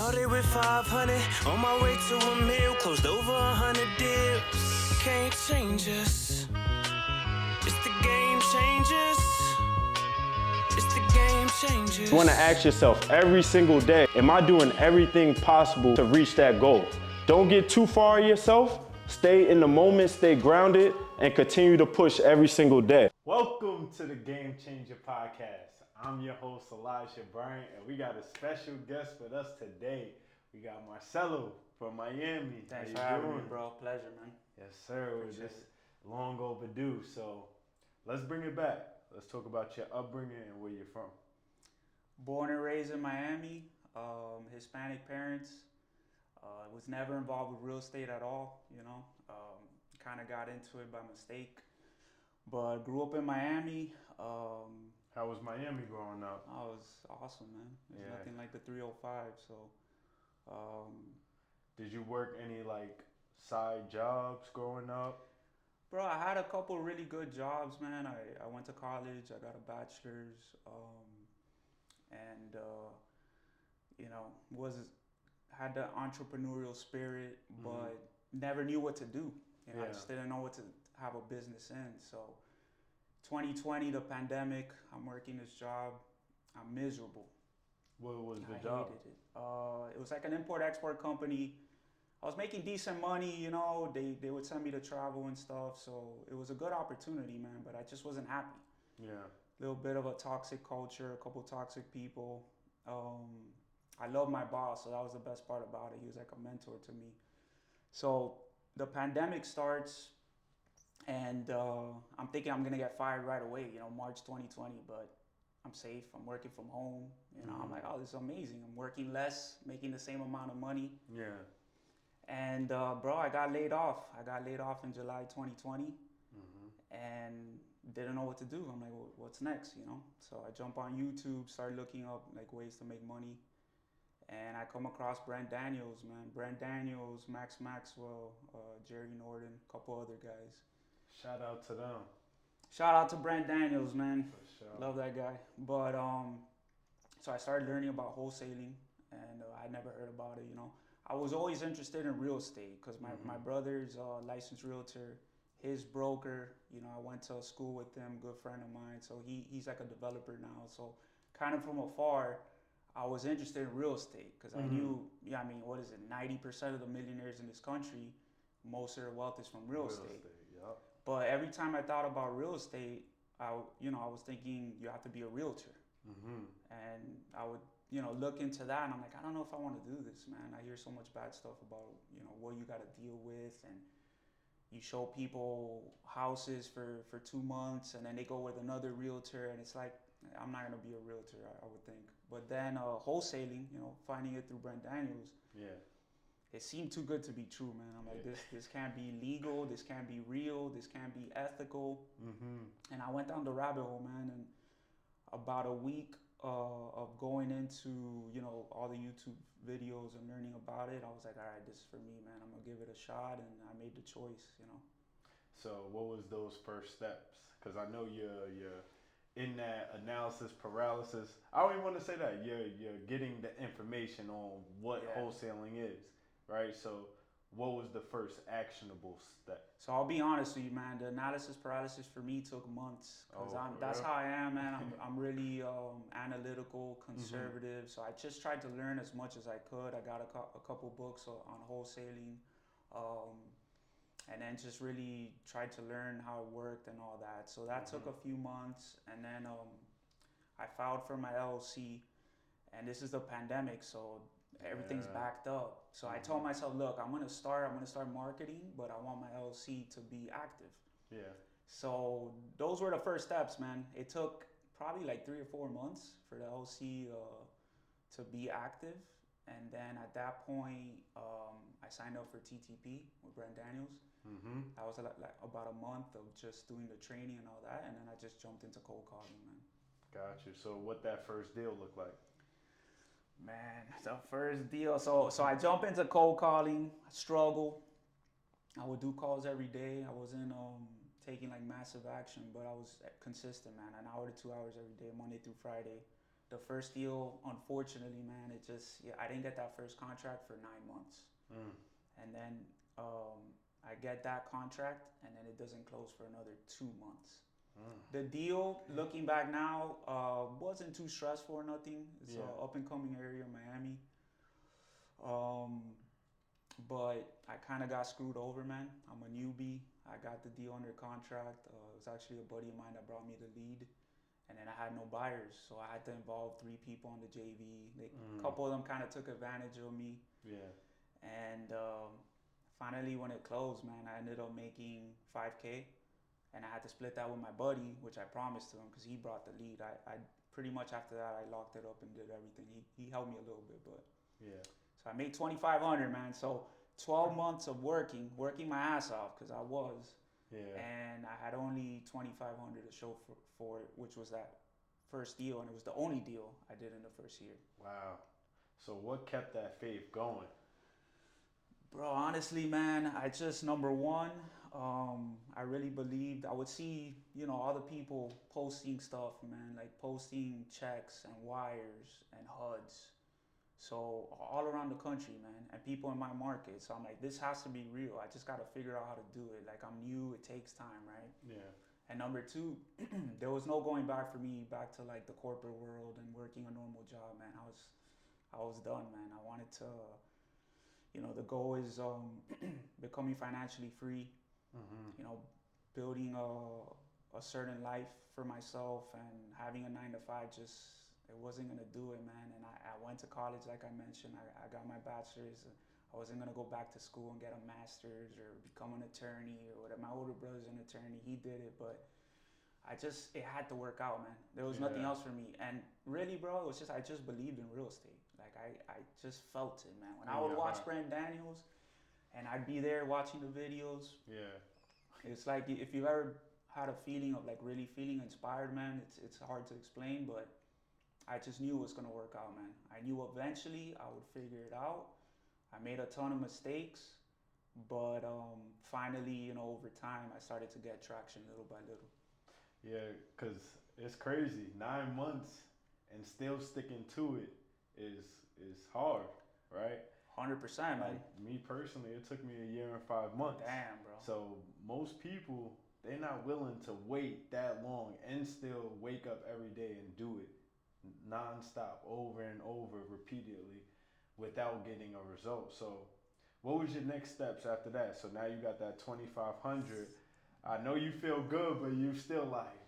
Started with 500, on my way to a meal, closed over 100 deals. Can't change us. It's the game changers. It's the game changers. You want to ask yourself every single day, am I doing everything possible to reach that goal? Don't get too far of yourself. Stay in the moment, stay grounded, and continue to push every single day. Welcome to the Game Changer Podcast. I'm your host, Elijah Bryant, and we got a special guest with us today. We got Marcelo from Miami. Thanks for having me, bro. Pleasure, man. Yes, sir. It was just long overdue. So let's bring it back. Let's talk about your upbringing and where you're from. Born and raised in Miami, Hispanic parents. Was never involved with real estate at all, you know. Kind of got into it by mistake. But grew up in Miami. How was Miami growing up? I was awesome, man. There's nothing like the 305, so. Did you work any like side jobs growing up? Bro, I had a couple really good jobs, man. I went to college, I got a bachelor's, and you know, had the entrepreneurial spirit, but never knew what to do. You know, I just didn't know what to have a business in. So 2020, the pandemic, I'm working this job, I'm miserable. What was the job? I hated it. It was like an import-export company. I was making decent money, you know, they would send me to travel and stuff, so it was a good opportunity, man, but I just wasn't happy. Yeah. A little bit of a toxic culture, a couple toxic people. I love my boss, so that was the best part about it. He was like a mentor to me. So the pandemic starts, and I'm thinking I'm gonna get fired right away, you know, March 2020, but I'm safe, I'm working from home, you know, I'm like, oh, this is amazing. I'm working less, making the same amount of money. Yeah. And bro, I got laid off. I got laid off in July 2020 and didn't know what to do. I'm like, well, what's next, you know? So I jump on YouTube, start looking up like ways to make money. And I come across Brent Daniels, man. Brent Daniels, Max Maxwell, Jerry Norton, a couple other guys. Shout out to them. Shout out to Brent Daniels, man. For sure. Love that guy. But so I started learning about wholesaling, and I never heard about it, you know. I was always interested in real estate because my brother's a licensed realtor, his broker, you know, I went to school with him, good friend of mine. So he's like a developer now. So kind of from afar, I was interested in real estate because I knew, I mean, what is it? 90% of the millionaires in this country, most of their wealth is from real estate. Yep. But every time I thought about real estate, I was thinking you have to be a realtor. And I would, look into that, and I'm like, I don't know if I want to do this, man. I hear so much bad stuff about, what you got to deal with, and you show people houses for 2 months, and then they go with another realtor, and it's like, I'm not gonna be a realtor, I would think. But then wholesaling, finding it through Brent Daniels, it seemed too good to be true, man. I'm like, this can't be legal, this can't be real, this can't be ethical. And I went down the rabbit hole, man, and about a week of going into, all the YouTube videos and learning about it, I was like, all right, this is for me, man. I'm gonna give it a shot, and I made the choice, So what was those first steps? Because I know you're in that analysis paralysis. I don't even want to say that. You're getting the information on what wholesaling is, right? So what was the first actionable step? So I'll be honest with you, man. The analysis paralysis for me took months because that's how I am, man. I'm really analytical, conservative. So I just tried to learn as much as I could. I got a couple books on wholesaling, and then just really tried to learn how it worked and all that. So that took a few months, and then I filed for my LLC, and this is the pandemic, so everything's backed up. So I told myself, look, I'm gonna start marketing, but I want my LLC to be active. Yeah. So those were the first steps, man. It took probably like 3 or 4 months for the LLC to be active. And then at that point, I signed up for TTP with Brent Daniels. That was like about a month of just doing the training and all that. And then I just jumped into cold calling, man. Got you. So what that first deal looked like? Man, the first deal. So I jump into cold calling, struggle. I would do calls every day. I wasn't taking like massive action, but I was consistent, man. An hour to 2 hours every day, Monday through Friday. the first deal, unfortunately, man, I didn't get that first contract for 9 months. And then I get that contract, and then it doesn't close for another 2 months. The deal, looking back now, wasn't too stressful or nothing. It's an up-and-coming area in Miami. But I kind of got screwed over, man. I'm a newbie. I got the deal under contract. It was actually a buddy of mine that brought me the lead. And then I had no buyers, so I had to involve 3 people on the JV. A couple of them kind of took advantage of me. And finally, when it closed, man, I ended up making $5K. And I had to split that with my buddy, which I promised to him because he brought the lead. I pretty much after that, I locked it up and did everything. He helped me a little bit, but so I made $2,500, man. So 12 months of working my ass off because I was. And I had only $2,500 to show for it, which was that first deal, and it was the only deal I did in the first year. Wow. So what kept that faith going? Bro, honestly, man, I just, number one, I really believed. I would see, all the people posting stuff, man, like posting checks and wires and HUDs. So all around the country, man, and people in my market. So I'm like, this has to be real. I just got to figure out how to do it. Like, I'm new, it takes time, right? And number two, there was no going back for me back to like the corporate world and working a normal job, man. I was done, man. I wanted to, the goal is becoming financially free, building a certain life for myself, and having a 9-to-5 it wasn't gonna do it, man. And I went to college, like I mentioned. I got my bachelor's. I wasn't gonna go back to school and get a master's or become an attorney or whatever. My older brother's an attorney. He did it, but it had to work out, man. There was nothing else for me. And really, bro, it was I just believed in real estate. Like I just felt it, man. When I would watch Brent Daniels and I'd be there watching the videos. It's like if you've ever had a feeling of like really feeling inspired, man, it's hard to explain, but I just knew it was gonna work out, man. I knew eventually I would figure it out. I made a ton of mistakes, but finally, over time, I started to get traction little by little. Yeah, because it's crazy. 9 months and still sticking to it is hard, right? 100%, man. Like me personally, it took me 1 year and 5 months. Damn, bro. So most people, they're not willing to wait that long and still wake up every day and do it nonstop, over and over, repeatedly, without getting a result. So what was your next steps after that? So now you got that 2,500. I know you feel good, but you still like,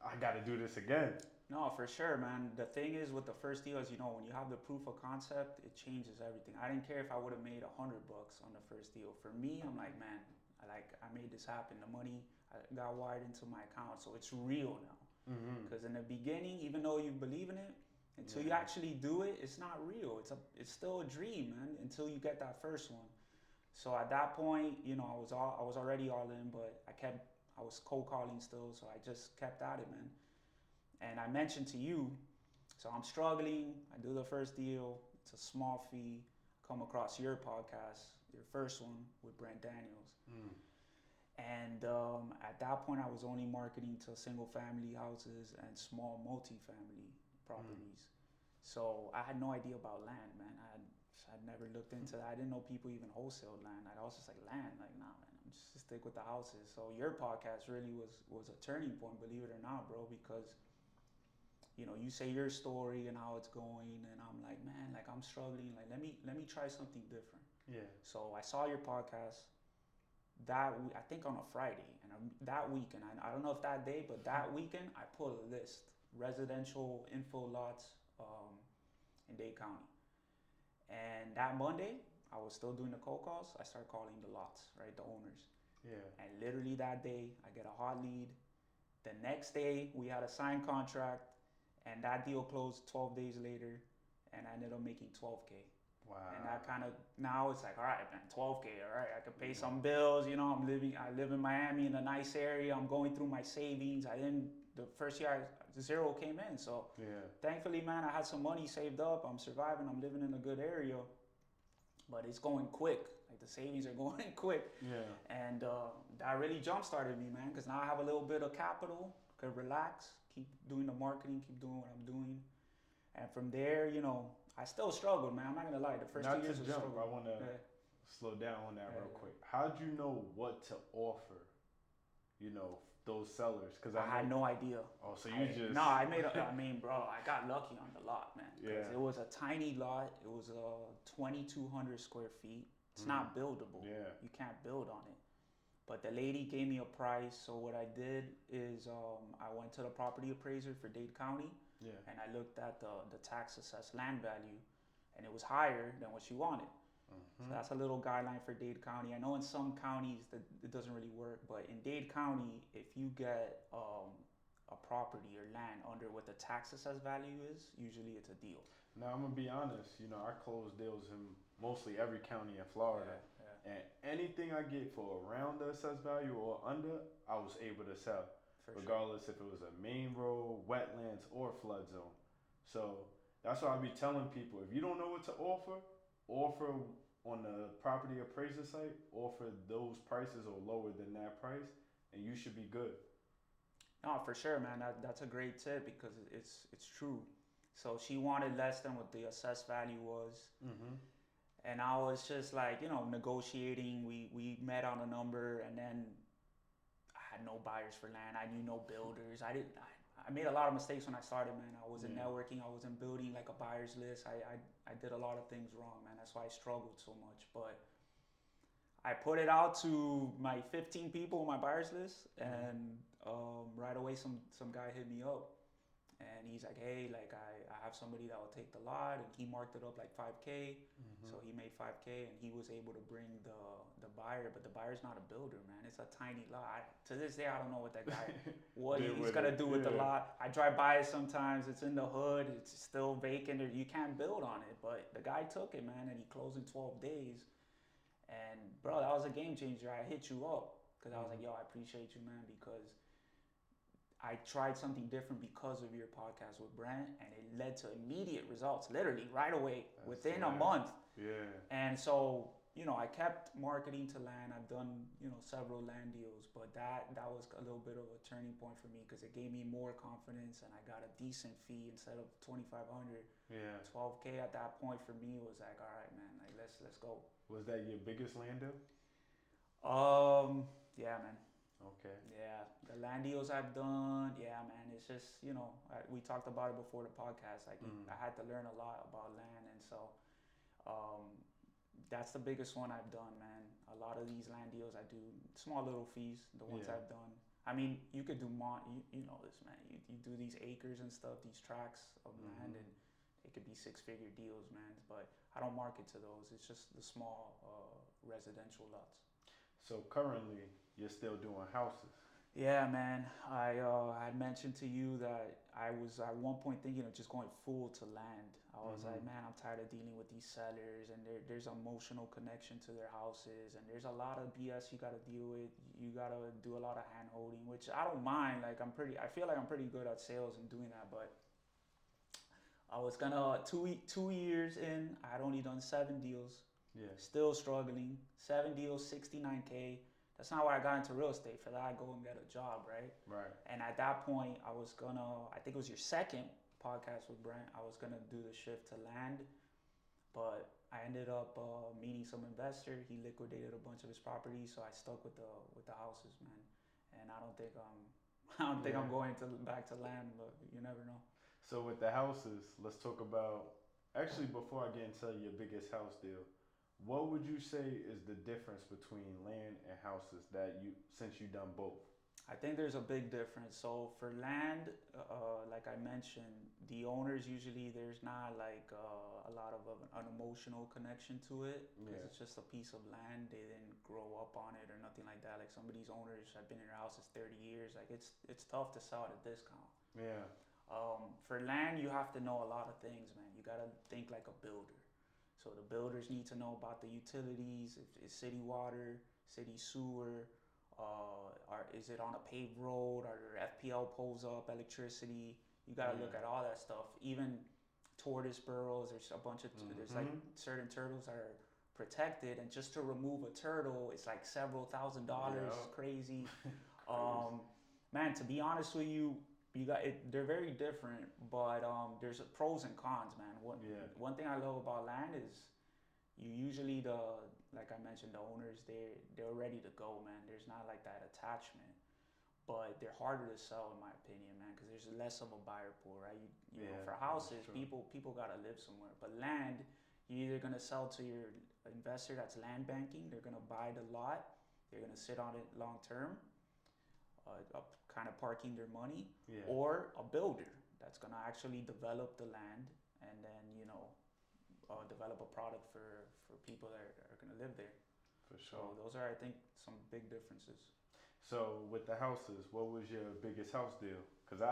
I got to do this again. No, for sure, man. The thing is with the first deal is, when you have the proof of concept, it changes everything. I didn't care if I would have made $100 on the first deal. For me, I'm like, man, I made this happen. The money got wired into my account, so it's real now. Because in the beginning, even though you believe in it, until you actually do it, it's not real. It's still a dream, man, until you get that first one. So at that point, I was already all in, but I was cold calling still, so I just kept at it, man. And I mentioned to you, so I'm struggling. I do the first deal. It's a small fee. Come across your podcast, your first one with Brent Daniels. And at that point, I was only marketing to single-family houses and small multi-family properties. So I had no idea about land, man. I'd never looked into that. I didn't know people even wholesale land. I was just like, land? Like, nah, man, I'm just stick with the houses. So your podcast really was a turning point, believe it or not, bro, because, you say your story and how it's going, and I'm like, man, like, I'm struggling. Like, let me try something different. So I saw your podcast. I think on a Friday, and that weekend, I don't know if that day, but that weekend, I pulled a list, residential info lots in Dade County. And that Monday, I was still doing the cold calls. I started calling the lots, right, the owners. And literally that day, I get a hot lead. The next day, we had a signed contract, and that deal closed 12 days later, and I ended up making $12K. Wow. And that kind of, now it's like, all right, man, $12K, all right, I can pay some bills, I live in Miami in a nice area, I'm going through my savings. The first year, zero came in, so thankfully, man, I had some money saved up, I'm surviving, I'm living in a good area, but it's going quick, like the savings are going quick. And that really jump-started me, man, because now I have a little bit of capital, could relax, keep doing the marketing, keep doing what I'm doing. And from there, you know, I still struggled, man. I'm not gonna lie. The first 2 years was struggle. I want to slow down on that real quick. How'd you know what to offer? You know, those sellers, because I had no idea. Oh, so you just no? I mean, bro, I got lucky on the lot, man. Because Yeah. it was a tiny lot. It was 2,200 square feet. It's not buildable. Yeah. You can't build on it. But the lady gave me a price. So what I did is I went to the property appraiser for Dade County. Yeah. And I looked at the tax assessed land value, and it was higher than what she wanted. So that's a little guideline for Dade County. I know in some counties that it doesn't really work, but in Dade County, if you get a property or land under what the tax assessed value is, usually it's a deal. Now, I'm gonna be honest. You know, I close deals in mostly every county in Florida, and anything I get for around the assessed value or under, I was able to sell, regardless if it was a main road, wetlands, or flood zone. So that's why I be telling people: if you don't know what to offer on the property appraiser site, offer those prices or lower than that price, and you should be good. No, for sure, man. That's a great tip because it's true. So she wanted less than what the assessed value was. And I was just like, you know, negotiating. We met on a number, and then I had no buyers for land. I knew no builders. I made a lot of mistakes when I started, man. I wasn't networking. I wasn't building like a buyer's list. I did a lot of things wrong, man. That's why I struggled so much. But I put it out to my 15 people on my buyer's list, and right away some guy hit me up. And he's like, hey, like I have somebody that will take the lot, and he marked it up like 5K. So he made 5K, and he was able to bring the buyer, but the buyer's not a builder, man. It's a tiny lot. To this day, I don't know what that guy, what he's gonna do with the lot. I drive by it sometimes. It's in the hood. It's still vacant. You can't build on it. But the guy took it, man, and he closed in 12 days. And bro, that was a game changer. I hit you up because I was like, yo, I appreciate you, man, because I tried something different because of your podcast with Brent, and it led to immediate results, literally right away, within a month. Yeah. And so, you know, I kept marketing to land. I've done, you know, several land deals, but that was a little bit of a turning point for me because it gave me more confidence, and I got a decent fee instead of $2,500. Yeah. 12K at that point for me was like, all right, man, like let's go. Was that your biggest land deal? Yeah, man. Okay. Yeah, the land deals I've done, yeah, man, it's just, you know, we talked about it before the podcast. Like, I had to learn a lot about land, and so that's the biggest one I've done, man. A lot of these land deals I do small little fees, the ones I've done. I mean, you could do you know this, man. You do these acres and stuff, these tracts of land, and it could be 6-figure deals, man. But I don't market to those. It's just the small residential lots. So currently, you're still doing houses. Yeah, man. I had mentioned to you that I was at one point thinking of just going full to land. I was like, man, I'm tired of dealing with these sellers, and there's emotional connection to their houses, and there's a lot of BS you got to deal with. You got to do a lot of hand holding, which I don't mind. Like I feel like I'm pretty good at sales and doing that, but I was gonna 2 years in. I had only done 7 deals. Yeah. Still struggling. 7 deals, 69K. That's not why I got into real estate. For that, I go and get a job, right? Right. And at that point, I think it was your second podcast with Brent, I was gonna do the shift to land, but I ended up meeting some investor. He liquidated a bunch of his properties, so I stuck with the houses, man. And I don't think I'm going back to land, but you never know. So with the houses, let's talk about. Actually, before I get into your biggest house deal, what would you say is the difference between land and houses since you've done both? I think there's a big difference. So for land, like I mentioned, the owners usually there's not like a lot of an emotional connection to it because it's just a piece of land. They didn't grow up on it or nothing like that. Like some of these owners have been in their houses 30 years. Like it's tough to sell at a discount. Yeah. For land, you have to know a lot of things, man. You gotta think like a builder. So the builders need to know about the utilities, if it's city water, city sewer, is it on a paved road, are there FPL poles up, electricity? You gotta look at all that stuff. Even tortoise burrows, there's a bunch of, there's like certain turtles that are protected, and just to remove a turtle, it's like several $1,000s, crazy. Man, to be honest with you, you got it. They're very different, but there's pros and cons, man. One thing I love about land is you usually like I mentioned, the owners they're ready to go, man. There's not like that attachment, but they're harder to sell in my opinion, man, because there's less of a buyer pool, right? You know, for houses, people gotta live somewhere, but land, you're either gonna sell to your investor that's land banking. They're gonna buy the lot, they're gonna sit on it long term, kind of parking their money, or a builder that's gonna actually develop the land and then develop a product for people that are gonna live there. For sure. So those are, I think, some big differences. So with the houses, what was your biggest house deal? Because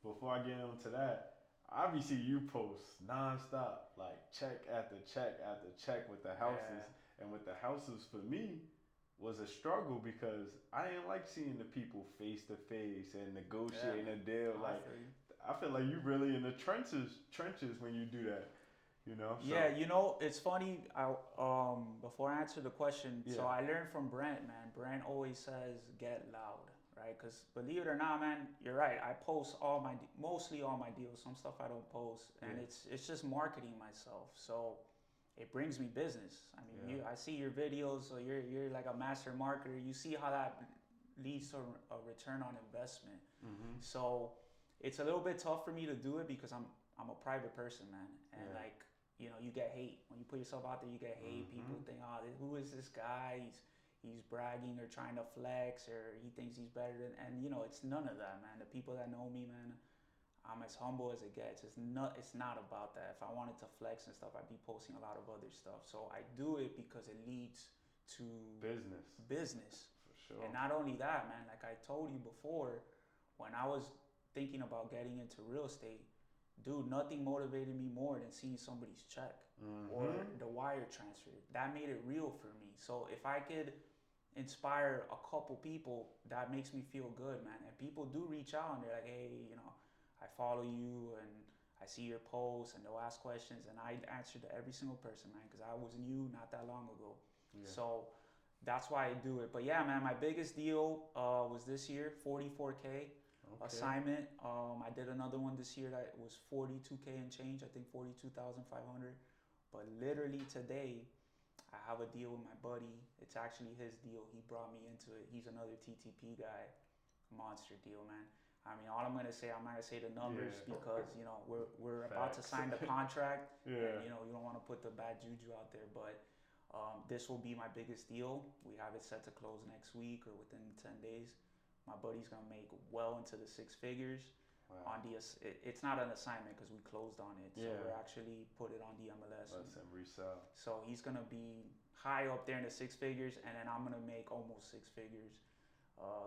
before I get into that, obviously you post nonstop, like check after check after check with the houses. And with the houses, for me, was a struggle because I didn't like seeing the people face to face and negotiating a deal. Like, I feel like you really in the trenches when you do that. You know? So. Yeah, it's funny. Before I answer the question, so I learned from Brent, man. Brent always says, get loud, right? Because believe it or not, man, you're right. I post mostly all my deals. Some stuff I don't post, and it's just marketing myself. So it brings me business. I mean, I see your videos, so you're like a master marketer. You see how that leads to a return on investment. Mm-hmm. So it's a little bit tough for me to do it because I'm a private person, man, and you get hate. When you put yourself out there, you get hate. Mm-hmm. People think, who is this guy? He's bragging or trying to flex, or he thinks he's better than, and it's none of that, man. The people that know me, man, I'm as humble as it gets. It's not about that. If I wanted to flex and stuff, I'd be posting a lot of other stuff. So I do it because it leads to business. For sure. And not only that, man, like I told you before, when I was thinking about getting into real estate, dude, nothing motivated me more than seeing somebody's check or the wire transfer. That made it real for me. So if I could inspire a couple people, that makes me feel good, man. And people do reach out and they're like, hey, I follow you and I see your posts, and they'll ask questions, and I answer to every single person, man, because I was new not that long ago. Yeah. So that's why I do it. But yeah, man, my biggest deal was this year, 44K. Assignment. I did another one this year that was 42K and change. I think 42,500. But literally today, I have a deal with my buddy. It's actually his deal. He brought me into it. He's another TTP guy. Monster deal, man. I mean, all I'm gonna say the numbers because we're about to sign the contract. And, you don't want to put the bad juju out there, but this will be my biggest deal. We have it set to close next week or within 10 days. My buddy's gonna make well into the six figures. Wow. It's not an assignment because we closed on it. So we're actually put it on the MLS. Let's resell. So he's gonna be high up there in the six figures, and then I'm gonna make almost six figures,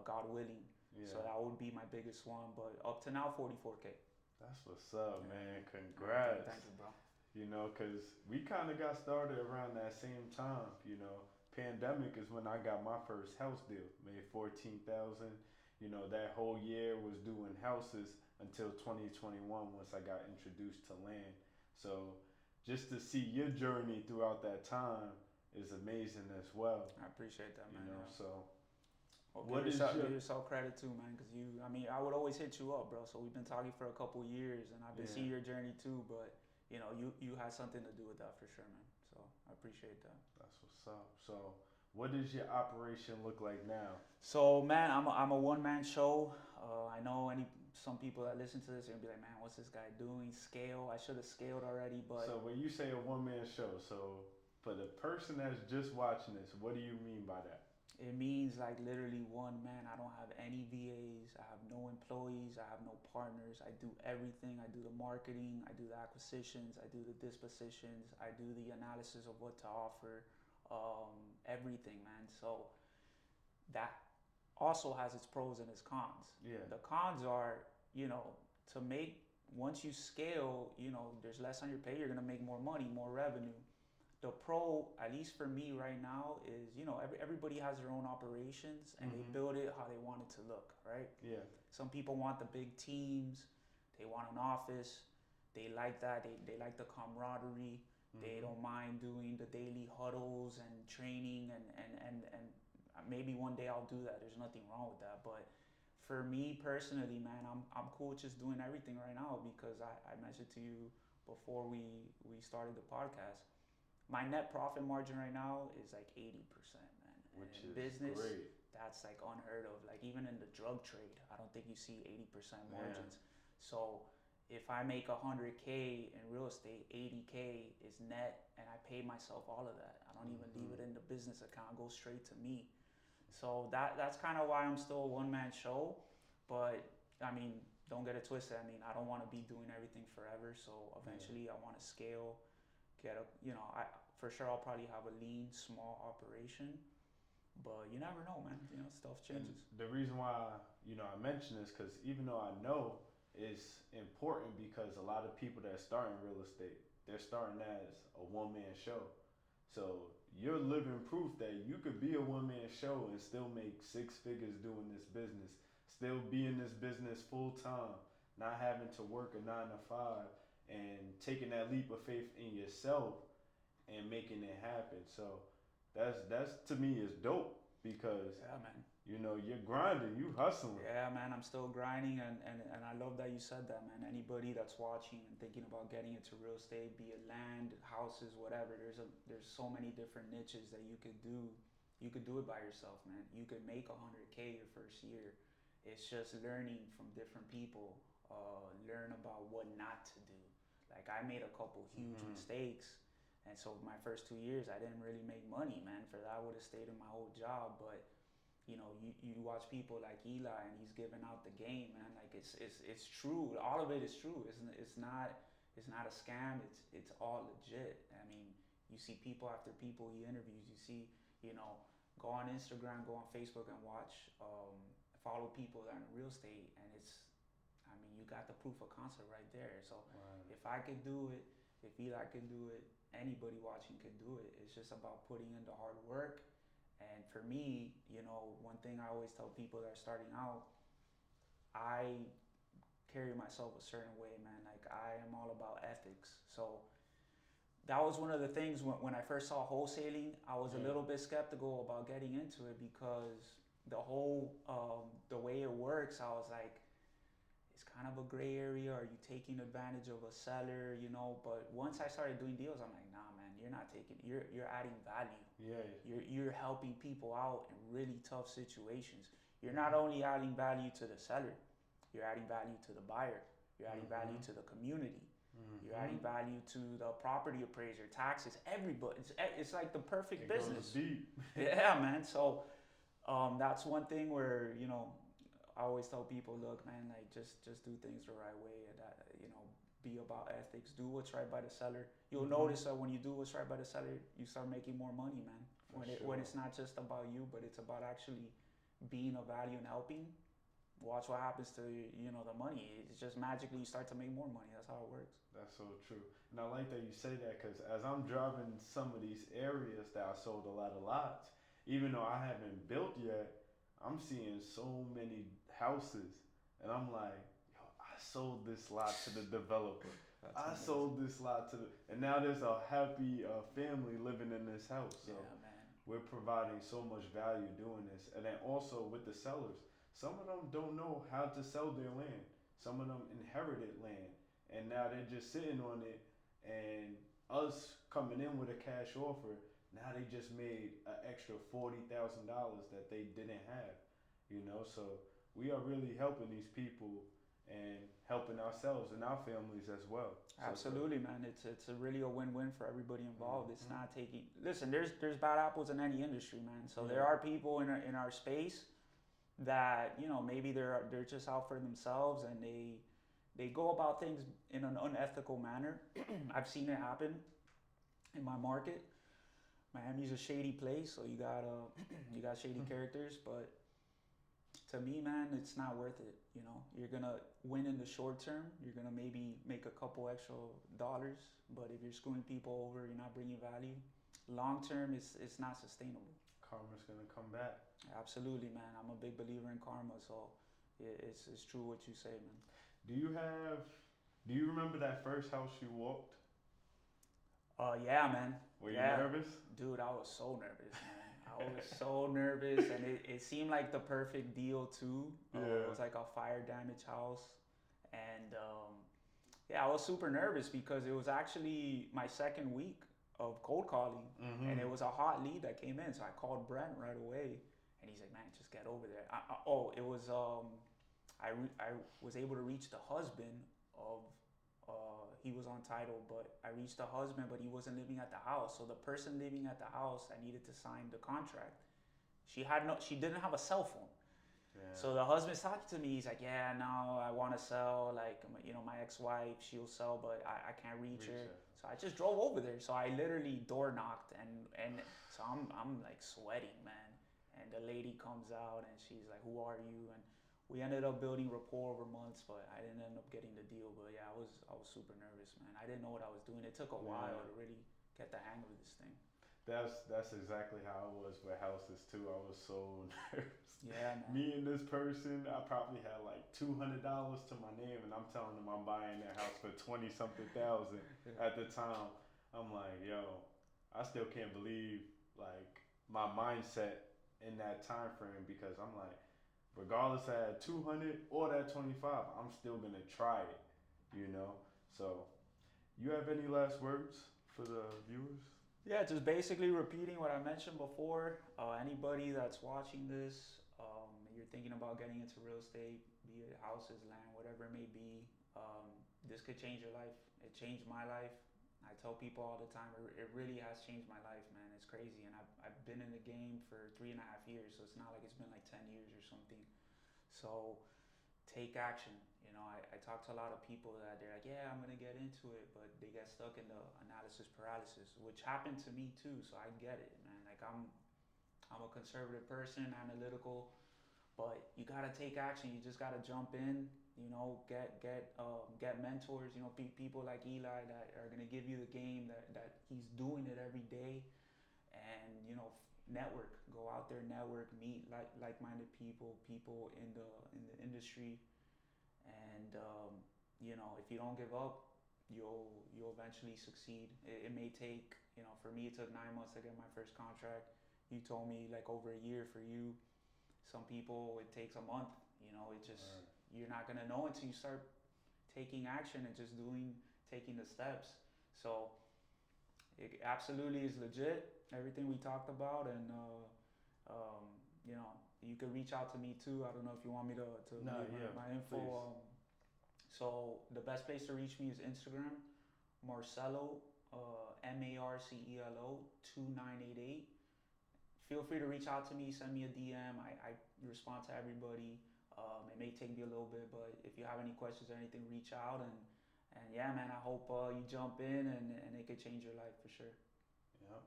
God willing. Yeah. So that would be my biggest one. But up to now, 44K. That's what's up, man. Congrats. Thank you, bro. Because we kind of got started around that same time. Pandemic is when I got my first house deal. Made 14,000. That whole year was doing houses until 2021 once I got introduced to land. So just to see your journey throughout that time is amazing as well. I appreciate that, man. So give yourself credit too, man, because I would always hit you up, bro. So we've been talking for a couple years, and I've been seeing your journey too, but you had something to do with that for sure, man. So I appreciate that. That's what's up. So what does your operation look like now? So, man, I'm a one-man show. I know some people that listen to this are gonna be like, man, what's this guy doing? Scale? I should have scaled already, but. So when you say a one-man show, so for the person that's just watching this, what do you mean by that? It means like literally one man. I don't have any VAs. I have no employees. I have no partners. I do everything. I do the marketing. I do the acquisitions. I do the dispositions. I do the analysis of what to offer. Everything, man. So that also has its pros and its cons. Yeah. The cons are, once you scale, there's less on your plate. You're gonna make more money, more revenue. The pro, at least for me right now, is everybody has their own operations and they build it how they want it to look, right? Yeah. Some people want the big teams, they want an office, they like that, they like the camaraderie, they don't mind doing the daily huddles and training and maybe one day I'll do that. There's nothing wrong with that, but for me personally, man, I'm cool just doing everything right now because I mentioned to you before we started the podcast. My net profit margin right now is like 80%, man. Which in is business, great. that's like unheard of. Like even in the drug trade, I don't think you see 80% margins. So if I make 100K in real estate, 80K is net, and I pay myself all of that. I don't even leave it in the business account; it goes straight to me. So that's kind of why I'm still a one-man show. But I mean, don't get it twisted. I mean, I don't want to be doing everything forever. So eventually, I want to scale, for sure I'll probably have a lean, small operation. But you never know, man. Stuff changes. And the reason why I mention this because even though I know it's important because a lot of people that start in real estate, they're starting as a one-man show. So you're living proof that you could be a one-man show and still make six figures doing this business, still be in this business full time, not having to work a 9 to 5, and taking that leap of faith in yourself and making it happen. So that's to me is dope because Yeah, man. you're grinding, you hustling. Yeah, man, I'm still grinding, and I love that you said that, man. Anybody that's watching and thinking about getting into real estate, be it land, houses, whatever, there's so many different niches that you could do. You could do it by yourself, man. You could make 100K your first year. It's just learning from different people, learn about what not to do. Like I made a couple huge mistakes, and so my first 2 years I didn't really make money, man. For that I would have stayed in my old job, but you watch people like Eli, and he's giving out the game, man. Like it's true. All of it is true. It's not a scam. It's all legit. I mean, you see people after people he interviews. You see, go on Instagram, go on Facebook, and watch, follow people that are in real estate, and you got the proof of concept right there. So if I could do it, if Eli can do it, anybody watching can do it. It's just about putting in the hard work. And for me, one thing I always tell people that are starting out, I carry myself a certain way, man. Like I am all about ethics. So that was one of the things when I first saw wholesaling, I was a little bit skeptical about getting into it because the whole, the way it works, I was like, it's kind of a gray area. Are you taking advantage of a seller, But once I started doing deals, I'm like, nah, man, you're not taking, you're adding value. Yeah. You're helping people out in really tough situations. You're not only adding value to the seller, you're adding value to the buyer. You're adding value to the community. You're adding value to the property appraiser, taxes, everybody. It's like the perfect business. Goes deep. Yeah, man. So that's one thing where, I always tell people, look, man, like just do things the right way, and be about ethics. Do what's right by the seller. You'll notice that when you do what's right by the seller, you start making more money, man. When it's not just about you, but it's about actually being of value and helping. Watch what happens to the money. It's just magically you start to make more money. That's how it works. That's so true. And I like that you say that because as I'm driving some of these areas that I sold a lot of lots, even though I haven't built yet, I'm seeing so many houses, and I'm like, yo, I sold this lot to the developer. I sold this lot to and now there's a happy family living in this house. So Yeah, man. we're providing so much value doing this. And then also with the sellers, some of them don't know how to sell their land. Some of them inherited land, and now they're just sitting on it, and us coming in with a cash offer, now they just made an extra $40,000 that they didn't have, So we are really helping these people and helping ourselves and our families as well. Absolutely, man. It's a really a win-win for everybody involved. It's not taking. Listen, there's bad apples in any industry, man. So there are people in our space that maybe they're just out for themselves, and they go about things in an unethical manner. I've seen it happen in my market. Miami's a shady place, so you got shady characters, but to me, man, it's not worth it. You're gonna win in the short term. You're gonna maybe make a couple extra dollars, but if you're screwing people over, you're not bringing value. Long term, it's not sustainable. Karma's gonna come back. Absolutely, man. I'm a big believer in karma, so it's true what you say, man. Do you remember that first house you walked? Yeah, man. Were you nervous? Dude, I was so nervous, man. I I was so nervous, and it seemed like the perfect deal too. It was like a fire damage house, and yeah, I was super nervous because it was actually my second week of cold calling, and it was a hot lead that came in. So I called Brent right away, and he's like, "Man, just get over there." It was I was able to reach the husband of. He was on title, but I reached the husband, but he wasn't living at the house. So the person living at the house, I needed to sign the contract. She didn't have a cell phone. Yeah. So the husband's talking to me. He's like, "Yeah, no, I want to sell. Like, you know, my ex-wife, she'll sell, but I can't reach her." So I just drove over there. So I literally door knocked, and so I'm like sweating, man. And the lady comes out, and she's like, "Who are you?" And we ended up building rapport over months, but I didn't end up getting the deal. But yeah, I was super nervous, man. I didn't know what I was doing. It took a while to really get the hang of this thing. That's exactly how I was with houses too. I was so nervous. Yeah, man. Me and this person, I probably had like $200 to my name, and I'm telling them I'm buying their house for 20-something thousand. At the time, I'm like, yo, I still can't believe like my mindset in that time frame, because I'm like, regardless I had 200 or that 25, I'm still gonna try it, you know? So, you have any last words for the viewers? Yeah, just basically repeating what I mentioned before. Anybody that's watching this, you're thinking about getting into real estate, be it houses, land, whatever it may be, this could change your life. It changed my life. I tell people all the time, it really has changed my life, man. It's crazy. And I've been in the game for 3.5 years, so it's not like it's been like 10 years or something. So take action. You know, I talk to a lot of people that they're like, yeah, I'm gonna get into it, but they get stuck in the analysis paralysis, which happened to me too. So I get it, man. Like I'm a conservative person, analytical, but you gotta take action. You just gotta jump in. You know, get mentors. You know, people like Eli that are gonna give you the game, that he's doing it every day, and you know, network. Go out there, network, meet like-minded people in the industry, and you know, if you don't give up, you'll eventually succeed. It may take, you know, for me it took 9 months to get my first contract. You told me like over a year for you. Some people it takes a month. You know, it just you're not gonna know until you start taking action and just taking the steps. So it absolutely is legit, everything we talked about, and you know, you can reach out to me too. I don't know if you want me to leave my info. So the best place to reach me is Instagram, Marcelo, Marcelo 2988. Feel free to reach out to me, send me a DM. I respond to everybody. It may take me a little bit, but if you have any questions or anything, reach out. And yeah, man, I hope you jump in and it could change your life for sure. Yeah.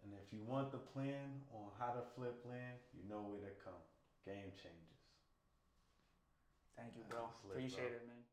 And if you want the plan on how to flip land, you know where to come. Game Changers. Thank you, bro. Appreciate it, man.